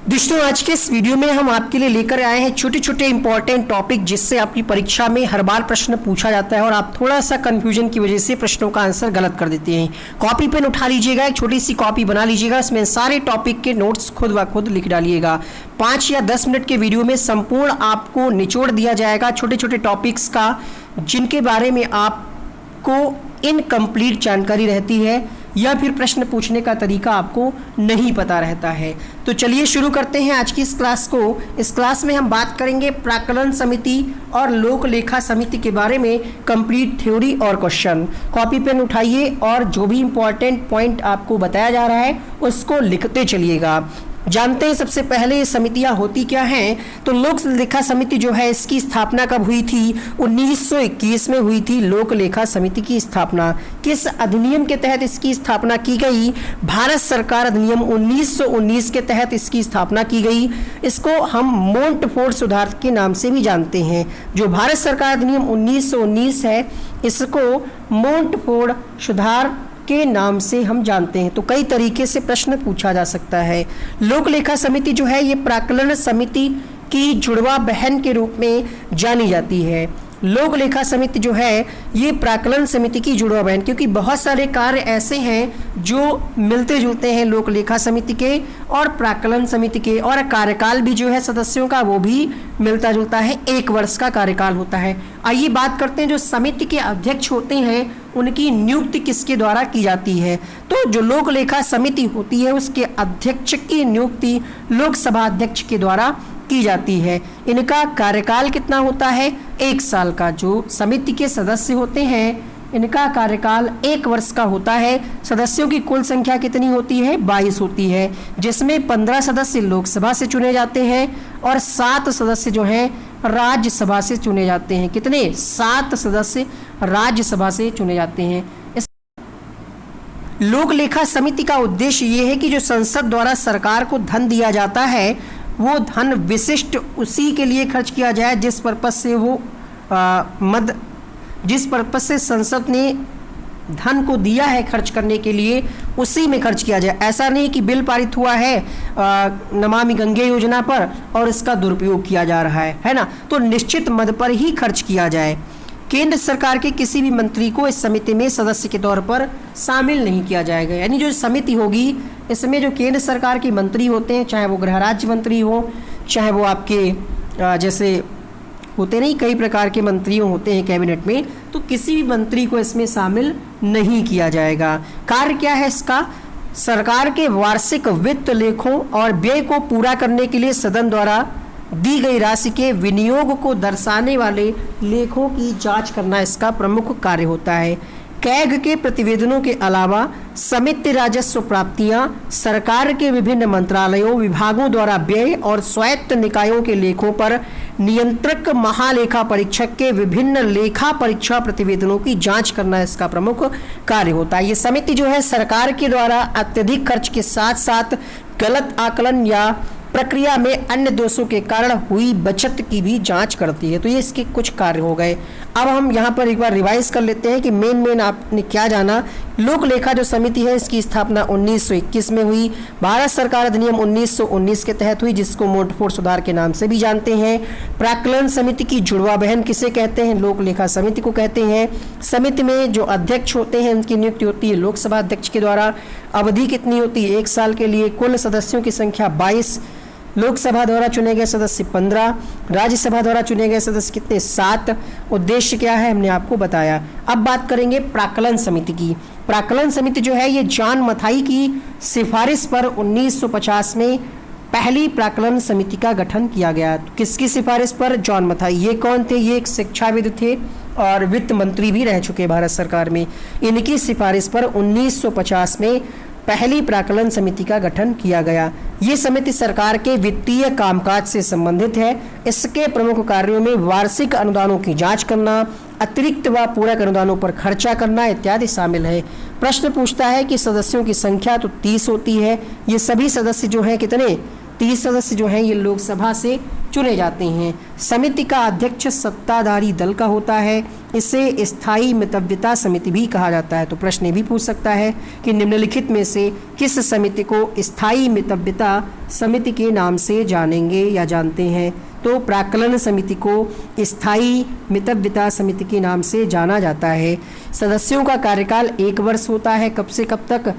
दोस्तों आज के इस वीडियो में हम आपके लिए लेकर आए हैं छोटे छोटे इंपॉर्टेंट टॉपिक जिससे आपकी परीक्षा में हर बार प्रश्न पूछा जाता है और आप थोड़ा सा कंफ्यूजन की वजह से प्रश्नों का आंसर गलत कर देते हैं। कॉपी पेन उठा लीजिएगा, एक छोटी सी कॉपी बना लीजिएगा, इसमें सारे टॉपिक के नोट्स खुद ब खुद लिख डालिएगा। 5 या 10 मिनट के वीडियो में संपूर्ण आपको निचोड़ दिया जाएगा छोटे छोटे टॉपिक्स का जिनके बारे में आपको इनकम्प्लीट जानकारी रहती है या फिर प्रश्न पूछने का तरीका आपको नहीं पता रहता है। तो चलिए शुरू करते हैं आज की इस क्लास को। इस क्लास में हम बात करेंगे प्राक्कलन समिति और लोक लेखा समिति के बारे में कंप्लीट थ्योरी और क्वेश्चन। कॉपी पेन उठाइए और जो भी इंपॉर्टेंट पॉइंट आपको बताया जा रहा है उसको लिखते चलिएगा। जानते हैं सबसे पहले ये समितियां होती क्या हैं। तो लोक लेखा समिति जो है इसकी स्थापना कब हुई थी? 1921 में हुई थी लोक लेखा समिति की स्थापना। किस अधिनियम के तहत इसकी स्थापना की गई? भारत सरकार अधिनियम 1919 के तहत इसकी स्थापना की गई। इसको हम मोंटफोर्ड सुधार के नाम से भी जानते हैं। जो भारत सरकार अधिनियम 1919 है इसको मोंटफोर्ड सुधार के नाम से हम जानते हैं। तो कई तरीके से प्रश्न पूछा जा सकता है। लोक लेखा समिति जो है ये प्राक्कलन समिति की जुड़वा बहन के रूप में जानी जाती है। लोक लेखा समिति जो है ये प्राक्कलन समिति की जुड़वा बहन, क्योंकि बहुत सारे कार्य ऐसे हैं जो मिलते जुलते हैं लोक लेखा समिति के और प्राक्कलन समिति के, और कार्यकाल भी जो है सदस्यों का वो भी मिलता जुलता है, 1 वर्ष का कार्यकाल होता है। आइए बात करते हैं जो समिति के अध्यक्ष होते हैं उनकी नियुक्ति किसके द्वारा की जाती है। तो जो लोक लेखा समिति होती है उसके अध्यक्ष की नियुक्ति लोकसभा अध्यक्ष के द्वारा की जाती है। इनका कार्यकाल कितना होता है? 1 साल का। जो समिति के सदस्य होते हैं इनका कार्यकाल 1 वर्ष का होता है। सदस्यों की कुल संख्या कितनी होती है? 22 होती है, जिसमें 15 सदस्य लोकसभा से चुने जाते हैं और 7 सदस्य जो हैं राज्यसभा से चुने जाते हैं। कितने? 7 सदस्य राज्यसभा से चुने जाते हैं। लोक लेखा समिति का उद्देश्य ये है कि जो संसद द्वारा सरकार को धन दिया जाता है वो धन विशिष्ट उसी के लिए खर्च किया जाए जिस पर्पज से संसद ने धन को दिया है खर्च करने के लिए, उसी में खर्च किया जाए। ऐसा नहीं कि बिल पारित हुआ है नमामि गंगे योजना पर और इसका दुरुपयोग किया जा रहा है ना। तो निश्चित मद पर ही खर्च किया जाए। केंद्र सरकार के किसी भी मंत्री को इस समिति में सदस्य के तौर पर शामिल नहीं किया जाएगा। यानी जो समिति होगी इसमें जो केंद्र सरकार के मंत्री होते हैं, चाहे वो गृह राज्य मंत्री हो, चाहे वो आपके जैसे होते नहीं कई प्रकार के मंत्री होते हैं कैबिनेट में, तो किसी भी मंत्री को इसमें शामिल नहीं किया जाएगा। कार्य क्या है इसका? सरकार के वार्षिक वित्त लेखों और व्यय को पूरा करने के लिए सदन द्वारा दी गई राशि के विनियोग को दर्शाने वाले लेखों की जांच करना इसका प्रमुख कार्य होता है। कैग के प्रतिवेदनों के अलावा समिति राजस्व प्राप्तियां सरकार के विभिन्न मंत्रालयों विभागों द्वारा व्यय और स्वायत्त निकायों के लेखों पर नियंत्रक महालेखा परीक्षक के विभिन्न लेखा परीक्षा प्रतिवेदनों की जांच करना इसका प्रमुख कार्य होता है। ये समिति जो है सरकार के द्वारा अत्यधिक खर्च के साथ साथ गलत आकलन या प्रक्रिया में अन्य दोषों के कारण हुई बचत की भी जांच करती है। तो ये इसके कुछ कार्य हो गए। अब हम यहाँ पर एक बार रिवाइज कर लेते हैं कि मेन आपने क्या जाना। लोक लेखा जो समिति है इसकी स्थापना 1921 में हुई। भारत सरकार अधिनियम 1919 के तहत हुई जिसको मोंटफोर्ड सुधार के नाम से भी जानते हैं। प्राक्कलन समिति की जुड़वा बहन किसे कहते हैं? लोक लेखा समिति को कहते हैं। समिति में जो अध्यक्ष होते हैं उनकी नियुक्ति होती है लोकसभा अध्यक्ष के द्वारा। अवधि कितनी होती है? 1 साल के लिए। कुल सदस्यों की संख्या 22। लोकसभा द्वारा चुने गए सदस्य 15, राज्यसभा द्वारा चुने गए सदस्य कितने? 7। उद्देश्य क्या है हमने आपको बताया। अब बात करेंगे प्राक्कलन समिति की। प्राक्कलन समिति जो है ये जॉन मथाई की सिफारिश पर 1950 में पहली प्राक्कलन समिति का गठन किया गया। तो किसकी सिफारिश पर? जॉन मथाई। ये कौन थे? ये एक शिक्षाविद थे और वित्त मंत्री भी रह चुके भारत सरकार में। इनकी सिफारिश पर 1950 में पहली प्राक्कलन समिति का गठन किया गया। ये समिति सरकार के वित्तीय कामकाज से संबंधित है। इसके प्रमुख कार्यों में वार्षिक अनुदानों की जांच करना, अतिरिक्त व पूरक अनुदानों पर खर्चा करना इत्यादि शामिल है। प्रश्न पूछता है कि सदस्यों की संख्या तो 30 होती है। ये सभी सदस्य जो हैं कितने? 30 सदस्य जो हैं ये लोकसभा से चुने जाते हैं। समिति का अध्यक्ष सत्ताधारी दल का होता है। इसे स्थायी मितव्यता समिति भी कहा जाता है। तो प्रश्न ये भी पूछ सकता है कि निम्नलिखित में से किस समिति को स्थायी मितव्यता समिति के नाम से जानेंगे या जानते हैं। तो प्राक्कलन समिति को स्थायी मितव्यता समिति के नाम से जाना जाता है। सदस्यों का कार्यकाल 1 वर्ष होता है। कब से कब तक?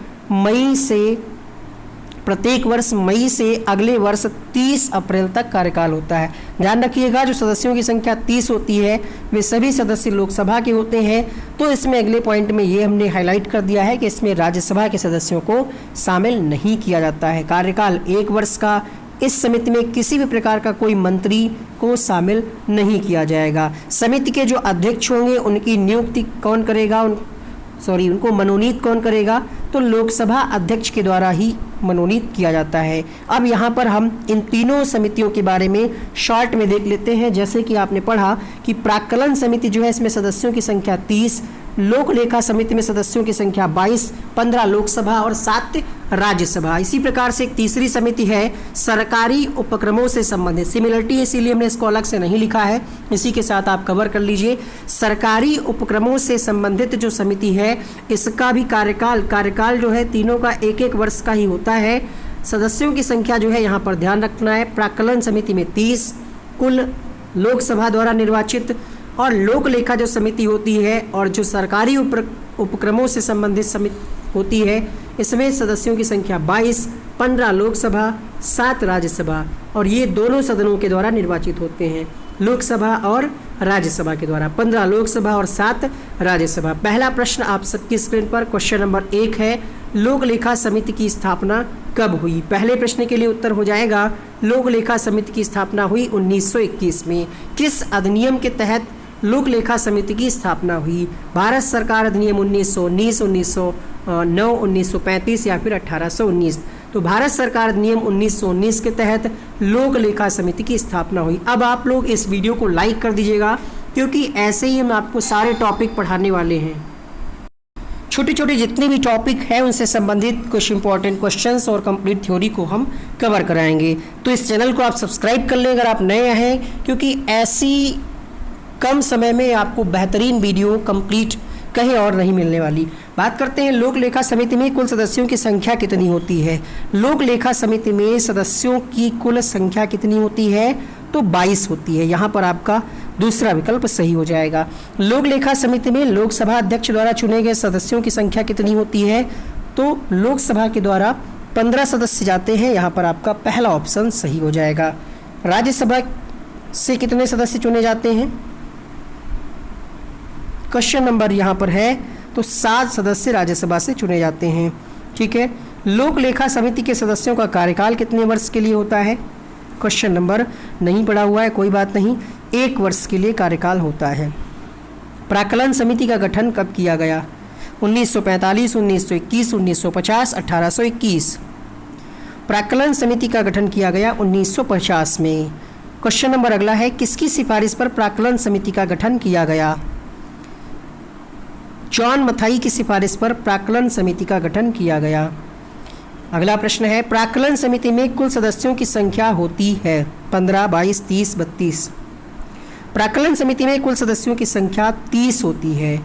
प्रत्येक वर्ष मई से अगले वर्ष 30 अप्रैल तक कार्यकाल होता है। ध्यान रखिएगा, जो सदस्यों की संख्या 30 होती है वे सभी सदस्य लोकसभा के होते हैं। तो इसमें अगले पॉइंट में ये हमने हाईलाइट कर दिया है कि इसमें राज्यसभा के सदस्यों को शामिल नहीं किया जाता है। कार्यकाल 1 वर्ष का। इस समिति में किसी भी प्रकार का कोई मंत्री को शामिल नहीं किया जाएगा। समिति के जो अध्यक्ष होंगे उनकी नियुक्ति कौन करेगा? उनको मनोनीत कौन करेगा? तो लोकसभा अध्यक्ष के द्वारा ही मनोनीत किया जाता है। अब यहाँ पर हम इन तीनों समितियों के बारे में शॉर्ट में देख लेते हैं। जैसे कि आपने पढ़ा कि प्राक्कलन समिति जो है इसमें सदस्यों की संख्या 30, लोक लेखा समिति में सदस्यों की संख्या 22, 15 लोकसभा और 7 राज्यसभा। इसी प्रकार से एक तीसरी समिति है सरकारी उपक्रमों से संबंधित। सिमिलरिटी है इसीलिए हमने इसको अलग से नहीं लिखा है, इसी के साथ आप कवर कर लीजिए। सरकारी उपक्रमों से संबंधित जो समिति है इसका भी कार्यकाल जो है तीनों का 1-1 वर्ष का ही होता है। सदस्यों की संख्या जो है यहाँ पर ध्यान रखना है। प्राक्कलन समिति में 30 कुल लोकसभा द्वारा निर्वाचित, और लोक लेखा जो समिति होती है और जो सरकारी उपक्रमों से संबंधित समिति होती है इसमें सदस्यों की संख्या 22, 15 लोकसभा, 7 राज्यसभा, और ये दोनों सदनों के द्वारा निर्वाचित होते हैं, लोकसभा और राज्यसभा के द्वारा। 15 लोकसभा और 7 राज्यसभा। पहला प्रश्न आप सबकी स्क्रीन पर क्वेश्चन नंबर 1 है, लोक लेखा समिति की स्थापना कब हुई? पहले प्रश्न के लिए उत्तर हो जाएगा लोक लेखा समिति की स्थापना हुई 1921 में। किस अधिनियम के तहत लोक लेखा समिति की स्थापना हुई? भारत सरकार अधिनियम 1919, 1909, 1935 या फिर 1819। तो भारत सरकार अधिनियम 1919 के तहत लोक लेखा समिति की स्थापना हुई। अब आप लोग इस वीडियो को लाइक कर दीजिएगा क्योंकि ऐसे ही हम आपको सारे टॉपिक पढ़ाने वाले हैं। छोटे छोटे जितने भी टॉपिक हैं उनसे संबंधित कुछ इंपॉर्टेंट क्वेश्चंस और कंप्लीट थ्योरी को हम कवर कराएंगे। तो इस चैनल को आप सब्सक्राइब कर लें अगर आप नए हैं, क्योंकि ऐसी कम समय में आपको बेहतरीन वीडियो कंप्लीट कहीं और नहीं मिलने वाली। बात करते हैं लोक लेखा समिति में कुल सदस्यों की संख्या कितनी होती है। लोक लेखा समिति में सदस्यों की कुल संख्या कितनी होती है? तो 22 होती है। यहाँ पर आपका दूसरा विकल्प सही हो जाएगा। लोक लेखा समिति में लोकसभा अध्यक्ष द्वारा चुने गए सदस्यों की संख्या कितनी होती है? तो लोकसभा के द्वारा 15 सदस्य जाते हैं। यहाँ पर आपका पहला ऑप्शन सही हो जाएगा। राज्यसभा से कितने सदस्य चुने जाते हैं? क्वेश्चन नंबर यहाँ पर है तो 7 सदस्य राज्यसभा से चुने जाते हैं। ठीक है। लोक लेखा समिति के सदस्यों का कार्यकाल कितने वर्ष के लिए होता है? क्वेश्चन नंबर नहीं पढ़ा हुआ है, कोई बात नहीं, 1 वर्ष के लिए कार्यकाल होता है। प्राक्कलन समिति का गठन कब किया गया? 1945, 1921, 1950, 1821। प्राक्कलन समिति का गठन किया गया 1950 में। क्वेश्चन नंबर अगला है, किसकी सिफारिश पर प्राक्कलन समिति का गठन किया गया? जॉन मथाई की सिफारिश पर प्राक्कलन समिति का गठन किया गया। अगला प्रश्न है, प्राक्कलन समिति में कुल सदस्यों की संख्या होती है 15, 22, 30, 32। प्राक्कलन समिति में कुल सदस्यों की संख्या 30 होती है।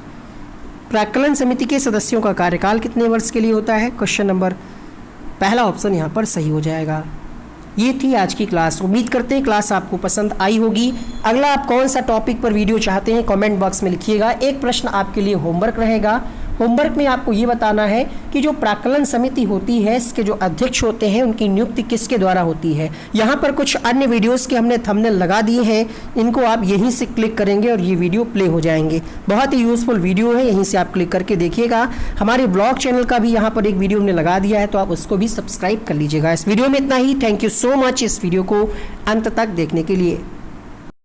प्राक्कलन समिति के सदस्यों का कार्यकाल कितने वर्ष के लिए होता है? क्वेश्चन नंबर पहला ऑप्शन यहाँ पर सही हो जाएगा। ये थी आज की क्लास। उम्मीद करते हैं क्लास आपको पसंद आई होगी। अगला आप कौन सा टॉपिक पर वीडियो चाहते हैं कमेंट बॉक्स में लिखिएगा। एक प्रश्न आपके लिए होमवर्क रहेगा। होमवर्क में आपको ये बताना है कि जो प्राक्कलन समिति होती है इसके जो अध्यक्ष होते हैं उनकी नियुक्ति किसके द्वारा होती है। यहाँ पर कुछ अन्य वीडियोस के हमने थंबनेल लगा दिए हैं, इनको आप यहीं से क्लिक करेंगे और ये वीडियो प्ले हो जाएंगे। बहुत ही यूज़फुल वीडियो है, यहीं से आप क्लिक करके देखिएगा। हमारे ब्लॉग चैनल का भी यहाँ पर एक वीडियो हमने लगा दिया है, तो आप उसको भी सब्सक्राइब कर लीजिएगा। इस वीडियो में इतना ही। थैंक यू सो मच इस वीडियो को अंत तक देखने के लिए।